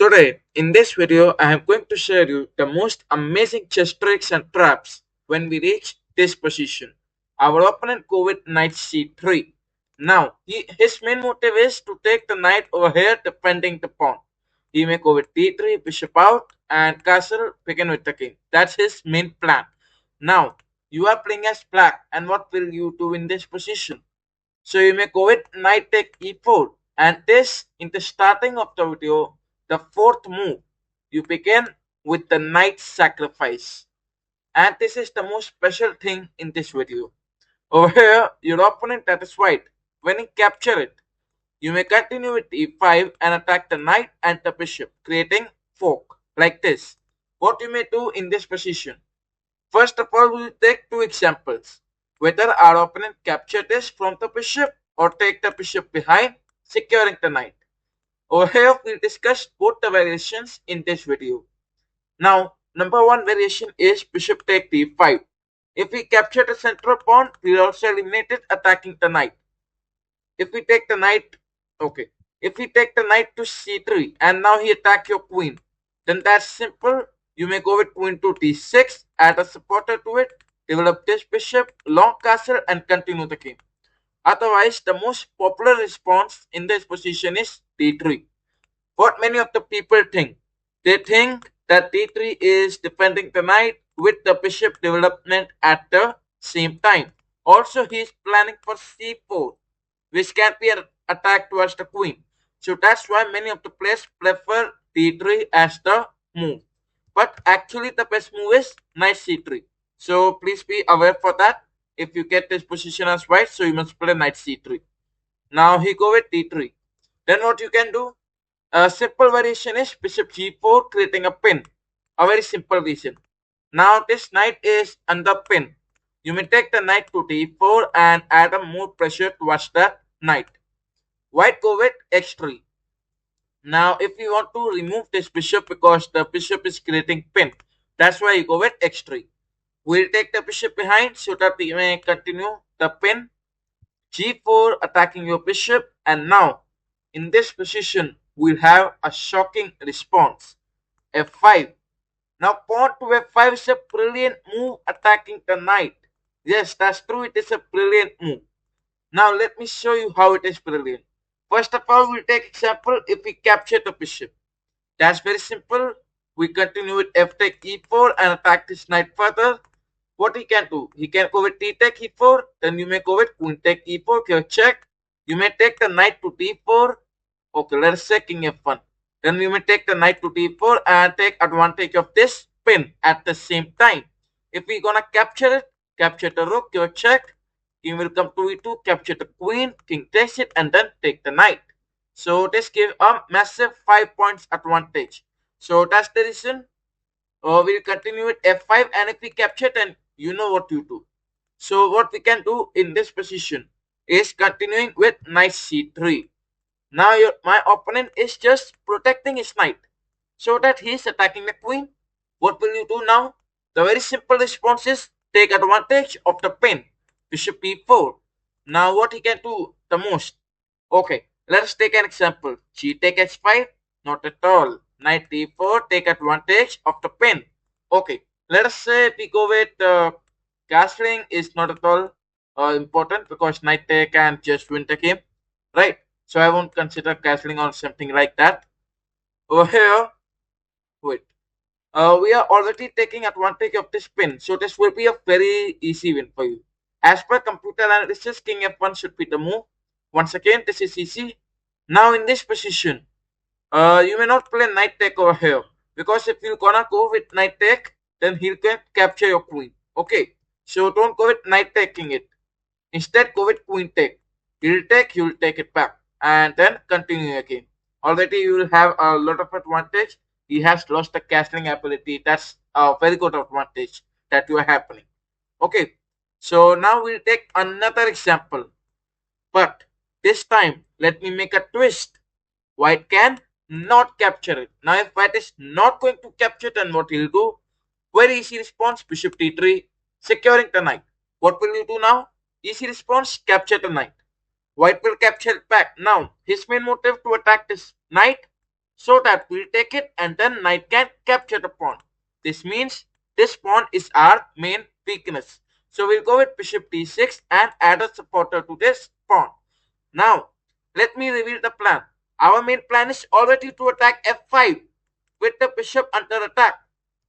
Today, in this video, I am going to share you the most amazing chess tricks and traps when we reach this position. Our opponent go with knight c3. Now, his main motive is to take the knight over here defending the pawn. He may go with d3, bishop out, and castle begin with the king. That's his main plan. Now, you are playing as black, and what will you do in this position? So you may go with knight take e4, and this in the starting of the video, the fourth move, you begin with the knight sacrifice. And this is the most special thing in this video. Over here, your opponent that is white, when he capture it, you may continue with e5 and attack the knight and the bishop, creating fork like this. What you may do in this position? First of all, we'll take two examples. Whether our opponent capture this from the bishop or take the bishop behind, securing the knight. Over here, we'll discuss both the variations in this video. Now, number one variation is bishop take d5. If we capture the central pawn, we'll also eliminate it attacking the knight. If we take the knight, okay. If we take the knight to c3 and now he attack your queen, then that's simple. You may go with queen to d6, add a supporter to it, develop this bishop, long castle, and continue the game. Otherwise, the most popular response in this position is d3. What many of the people think? They think that d3 is defending the knight with the bishop development at the same time. Also, he is planning for c4, which can be an attack towards the queen. So that's why many of the players prefer d3 as the move. But actually, the best move is knight c3. So please be aware for that. If you get this position as white, so you must play knight c3. Now he go with d3. Then what you can do? A simple variation is bishop g4, creating a pin. A very simple reason. Now this knight is under pin. You may take the knight to d4 and add a more pressure towards the knight. White go with x3. Now if you want to remove this bishop because the bishop is creating pin, that's why you go with x3. We'll take the bishop behind so that we may continue the pin. g4 attacking your bishop, and now in this position we'll have a shocking response. f5. Now pawn to f5 is a brilliant move attacking the knight. Yes, that's true, it is a brilliant move. Now let me show you how it is brilliant. First of all, we'll take example if we capture the bishop. That's very simple. We continue with f take e4 and attack this knight further. What he can do? He can go with t take e4, then you may go with queen take e4, give a check. You may take the knight to d4. Okay, let us say king f1. Then you may take the knight to d4 and take advantage of this pin at the same time. If we're gonna capture it, capture the rook, give a check. King will come to e2, capture the queen, king takes it, and then take the knight. So this gives a massive 5 points advantage. So that's the reason we'll continue with f5, and if we capture, then you know what you do. So what we can do in this position is continuing with knight c3. Now my opponent is just protecting his knight so that he is attacking the queen. What will you do now? The very simple response is take advantage of the pin. Bishop e4. Now what he can do the most? Okay, let us take an example. G take h5. Not at all. Knight d4. Take advantage of the pin. Okay, let us say we go with castling is not at all important because knight take and just win the game, right? So I won't consider castling or something like that. Over here, wait. We are already taking advantage of this pin, so this will be a very easy win for you. As per computer analysis, king f1 should be the move. Once again, this is easy. Now in this position, you may not play knight take over here because if you're gonna go with knight take, then he can capture your queen. Okay, so don't go with knight taking it. Instead, go with queen take. He'll take it back, and then continue again. Already you will have a lot of advantage. He has lost the castling ability. That's a very good advantage that you are happening. Okay, so now we'll take another example. But this time, let me make a twist. White can not capture it. Now if white is not going to capture it, then what he'll do? Very easy response, bishop t3, securing the knight. What will you do now? Easy response, capture the knight. White will capture it back. Now, his main motive to attack this knight, so that we'll take it and then knight can capture the pawn. This means this pawn is our main weakness. So we'll go with bishop d6 and add a supporter to this pawn. Now, let me reveal the plan. Our main plan is already to attack f5 with the bishop under attack.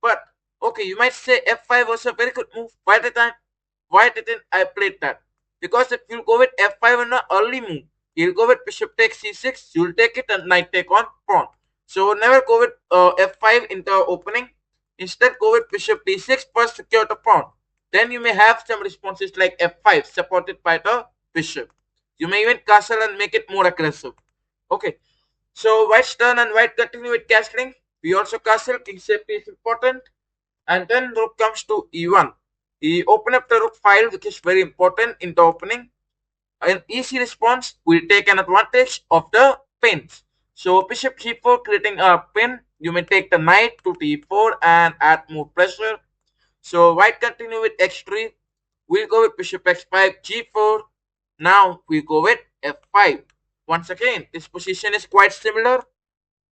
But, okay, you might say f5 was a very good move. Why didn't I play that? Because if you go with f5 in an early move, you'll go with bishop takes c6, you'll take it and knight take on pawn. So never go with f5 in the opening. Instead, go with bishop d6 first secure the pawn. Then you may have some responses like f5 supported by the bishop. You may even castle and make it more aggressive. Okay, so white's turn and white continue with castling. We also castle, king safety is important. And then rook comes to e1. He open up the rook file, which is very important in the opening. An easy response will take an advantage of the pins. So bishop g4 creating a pin. You may take the knight to d4 and add more pressure. So white continue with x3. We'll go with bishop x5, g4. Now we go with f5. Once again, this position is quite similar.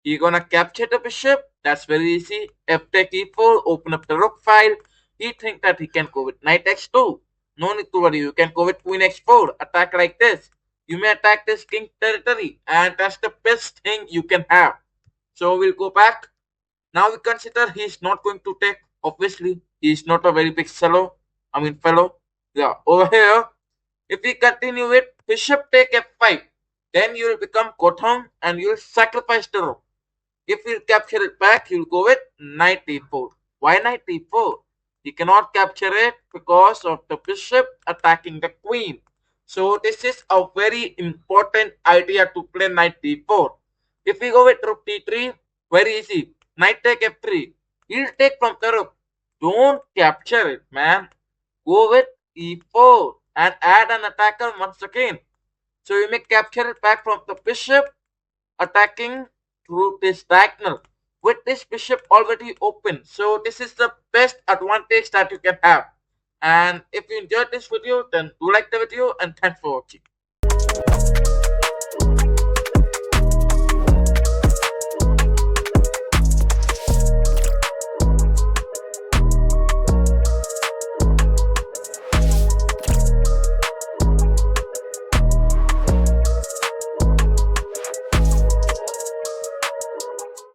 You're gonna capture the bishop. That's very easy. F take e4, open up the rook file. He think that he can go with knight x2. No need to worry. You can go with queen x4. Attack like this. You may attack this king territory, and that's the best thing you can have. So we'll go back. Now we consider he's not going to take. Obviously, he's not a very big fellow. Yeah, over here, if we continue with bishop take f5, then you will become Gotham and you will sacrifice the rook. If you capture it back, you'll go with knight d4. Why knight d4? You cannot capture it because of the bishop attacking the queen. So this is a very important idea to play knight d4. If we go with rook d3, very easy. Knight take f3. He'll take from the rook. Don't capture it, man. Go with e4 and add an attacker once again. So you may capture it back from the bishop attacking through this diagonal with this bishop already open. So this is the best advantage that you can have. And if you enjoyed this video, then do like the video and thanks for watching.